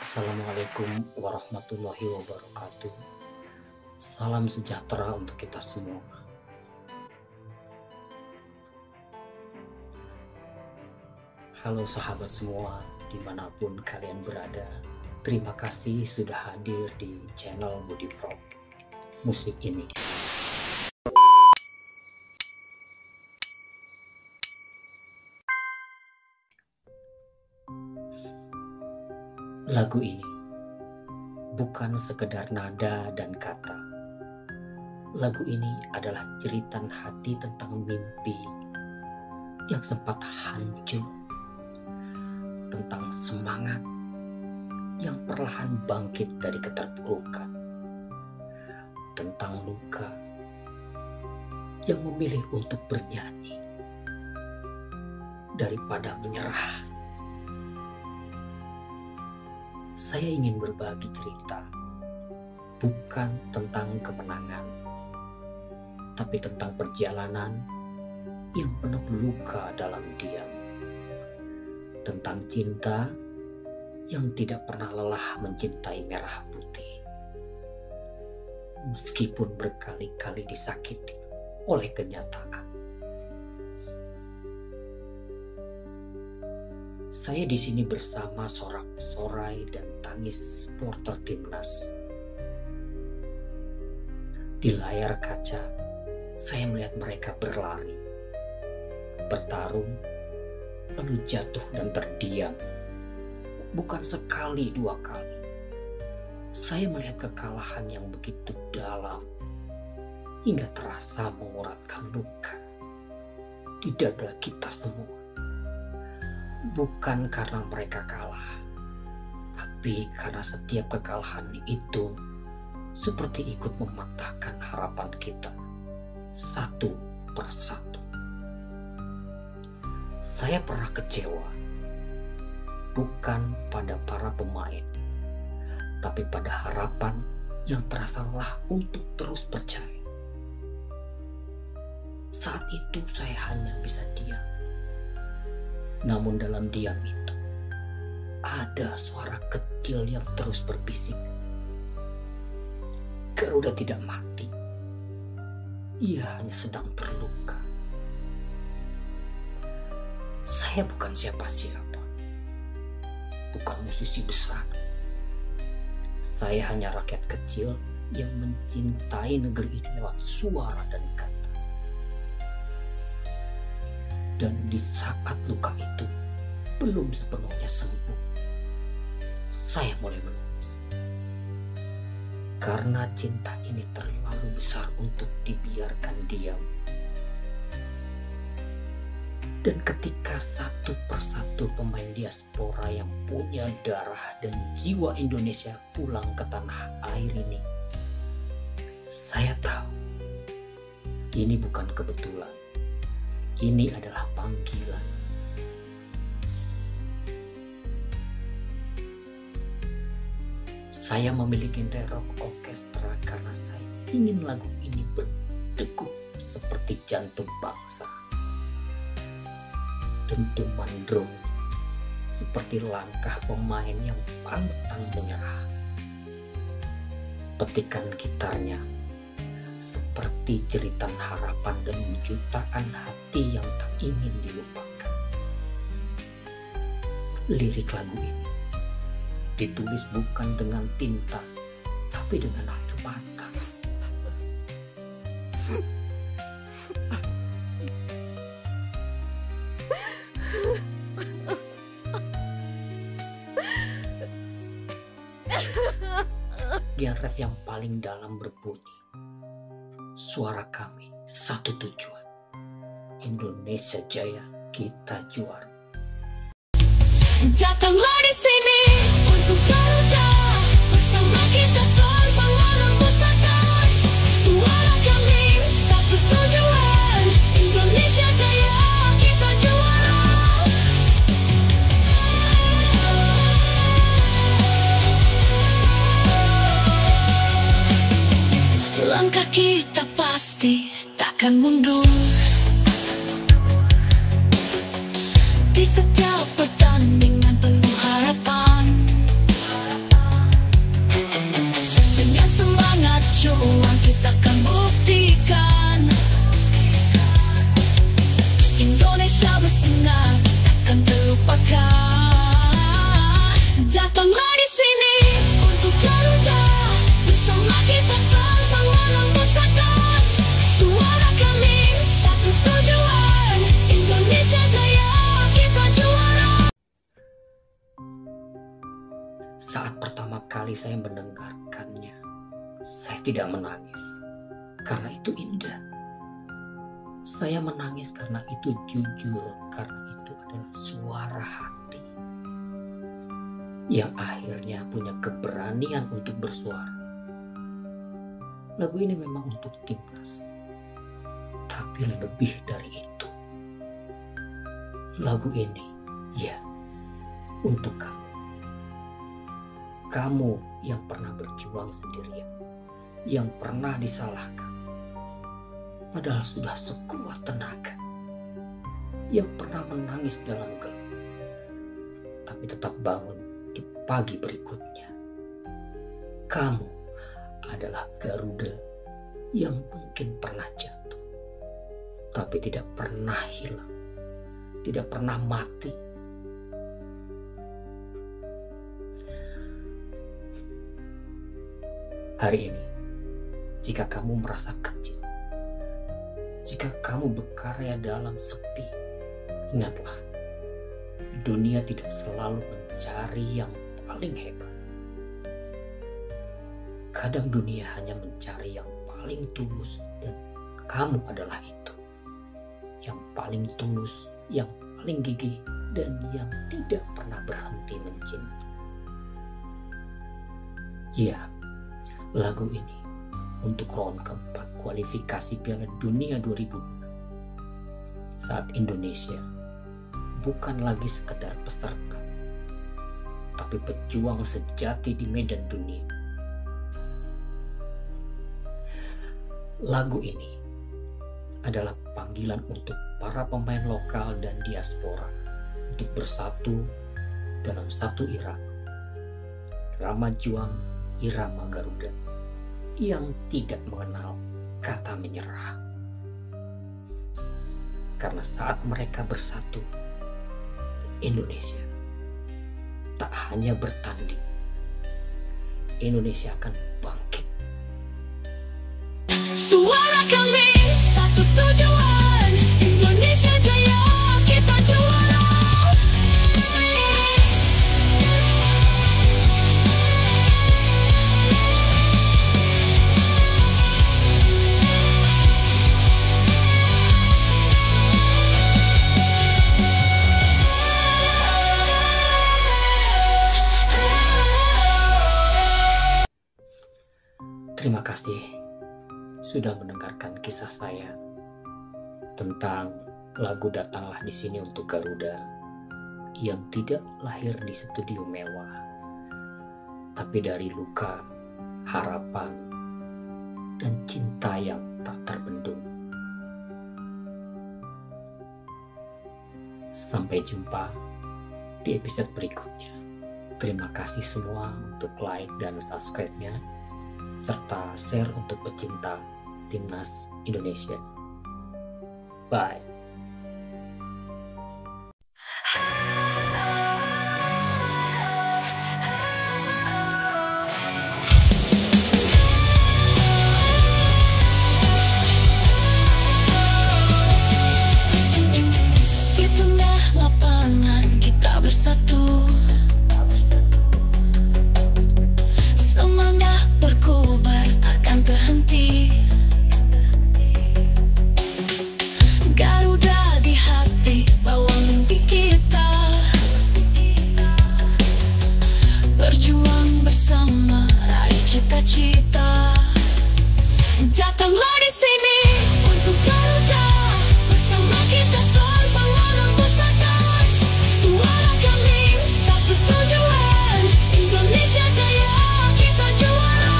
Assalamualaikum warahmatullahi wabarakatuh. Salam sejahtera untuk kita semua. Halo sahabat semua, dimanapun kalian berada. Terima kasih sudah hadir di channel Budi Prop Musik ini. Lagu ini bukan sekedar nada dan kata. Lagu ini adalah jeritan hati tentang mimpi yang sempat hancur, tentang semangat yang perlahan bangkit dari keterpurukan, tentang luka yang memilih untuk bernyanyi daripada menyerah. Saya ingin berbagi cerita, bukan tentang kemenangan, tapi tentang perjalanan yang penuh luka dalam diam. Tentang cinta yang tidak pernah lelah mencintai merah putih. Meskipun berkali-kali disakiti oleh kenyataan. Saya di sini bersama sorak-sorai dan tangis supporter timnas. Di layar kaca, saya melihat mereka berlari, bertarung, lalu jatuh dan terdiam. Bukan sekali, dua kali. Saya melihat kekalahan yang begitu dalam, hingga terasa menguratkan luka di dada kita semua. Bukan karena mereka kalah, tapi karena setiap kekalahan itu seperti ikut mematahkan harapan kita satu persatu. Saya pernah kecewa, bukan pada para pemain, tapi pada harapan yang terasa lelah untuk terus percaya. Saat itu saya hanya bisa diam. Namun dalam diam itu, ada suara kecil yang terus berbisik. Garuda tidak mati. Ia hanya sedang terluka. Saya bukan siapa-siapa. Bukan musisi besar. Saya hanya rakyat kecil yang mencintai negeri ini lewat suara dan kata. Dan di saat luka itu belum sepenuhnya sembuh, saya mulai menangis. Karena cinta ini terlalu besar untuk dibiarkan diam. Dan ketika satu persatu pemain diaspora yang punya darah dan jiwa Indonesia pulang ke tanah air ini, saya tahu ini bukan kebetulan. Ini adalah panggilan. Saya memiliki rock orkestra karena saya ingin lagu ini berdegup seperti jantung bangsa. Dentuman drum seperti langkah pemain yang pantang menyerah. Petikan gitarnya seperti jeritan harapan dan jutaan hati yang tak ingin dilupakan. Lirik lagu ini ditulis bukan dengan tinta, tapi dengan air mata. Bagian ref yang paling dalam berbunyi, suara kami satu tujuan, Indonesia Jaya, kita juara. Datanglah di sini untuk Garuda, bersama kita terbang menembus batas. Suara kami satu tujuan, Indonesia Jaya, kita juara. Langkah kita pasti takkan mundur. Di setiap pertandingan penuh harapan, senang takkan terlupakan. Datanglah di sini untuk Garuda, bersama kita terbang menembus batas. Suara kami satu tujuan, Indonesia Jaya, kita juara. Saat pertama kali saya mendengarkannya, saya tidak menangis karena itu indah. Saya menangis karena itu jujur, karena itu adalah suara hati yang akhirnya punya keberanian untuk bersuara. Lagu ini memang untuk timnas, tapi lebih dari itu. Lagu ini, ya, untuk kamu. Kamu yang pernah berjuang sendirian, yang pernah disalahkan, padahal sudah sekuat tenaga, yang pernah menangis dalam gelap, tapi tetap bangun di pagi berikutnya. Kamu adalah Garuda yang mungkin pernah jatuh, tapi tidak pernah hilang, tidak pernah mati. Hari ini, jika kamu merasa kecil, jika kamu berkarya dalam sepi, ingatlah, dunia tidak selalu mencari yang paling hebat. Kadang dunia hanya mencari yang paling tulus, dan kamu adalah itu. Yang paling tulus, yang paling gigih, dan yang tidak pernah berhenti mencinta. Ya, lagu ini untuk round keempat kualifikasi Piala Dunia 2006. Saat Indonesia bukan lagi sekedar peserta, tapi pejuang sejati di medan dunia. Lagu ini adalah panggilan untuk para pemain lokal dan diaspora untuk bersatu dalam satu irama. Irama juang, irama Garuda yang tidak mengenal kata menyerah. Karena saat mereka bersatu, Indonesia tak hanya bertanding, Indonesia akan bangkit. Suara kami satu tujuan, Indonesia Jaya, kita juara. Terima kasih sudah mendengarkan kisah saya tentang lagu Datanglah di Sini untuk Garuda yang tidak lahir di studio mewah, tapi dari luka, harapan, dan cinta yang tak terbendung. Sampai jumpa di episode berikutnya. Terima kasih semua untuk like dan subscribe-nya, serta share untuk pecinta timnas Indonesia. Bye. Di tengah lapangan kita bersatu, semangat berkobar takkan terhenti. Garuda di hati bawa mimpi kita, berjuang bersama raih cita-cita. Datanglah di sini untuk Garuda, bersama kita terbang menembus batas. Suara kami satu tujuan, Indonesia Jaya, kita juara.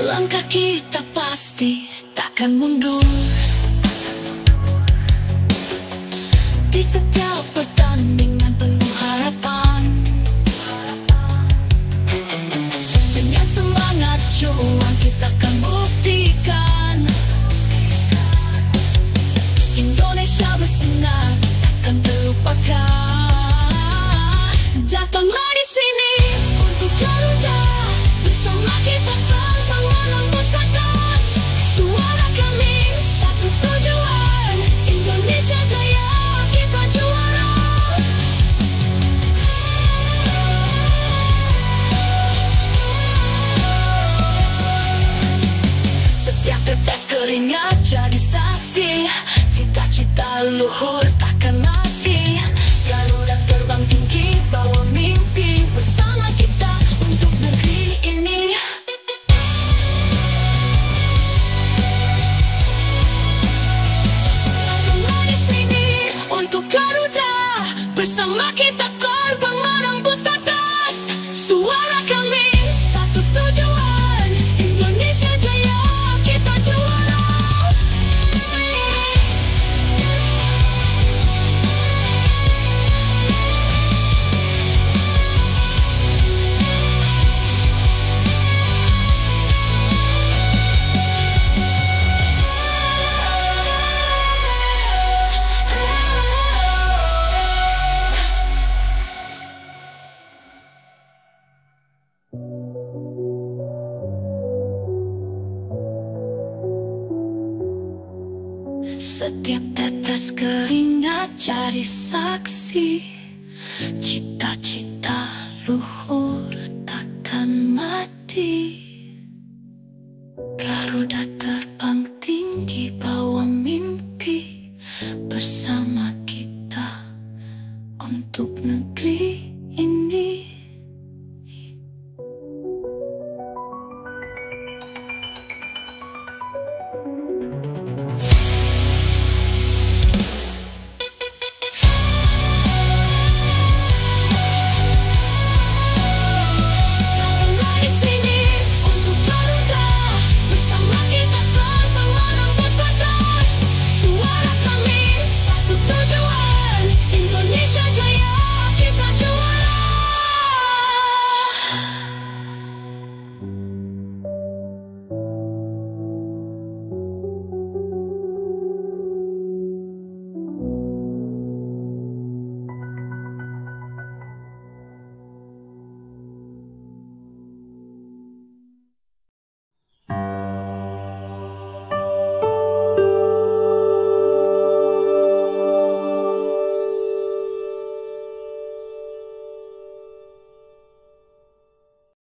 Langkah kita pasti takkan mundur. Di setiap pertandingan penuh harapan, dengan semangat leluhur takkan mati. Garuda terbang tinggi bawa mimpi bersama kita untuk negeri ini. Semua di sini untuk Garuda, bersama kita terbang menembus batas. Suara kami satu tujuan, Indonesia jaya, kita juara. Setiap tetes keringat jadi saksi, cita-cita luhur takkan mati.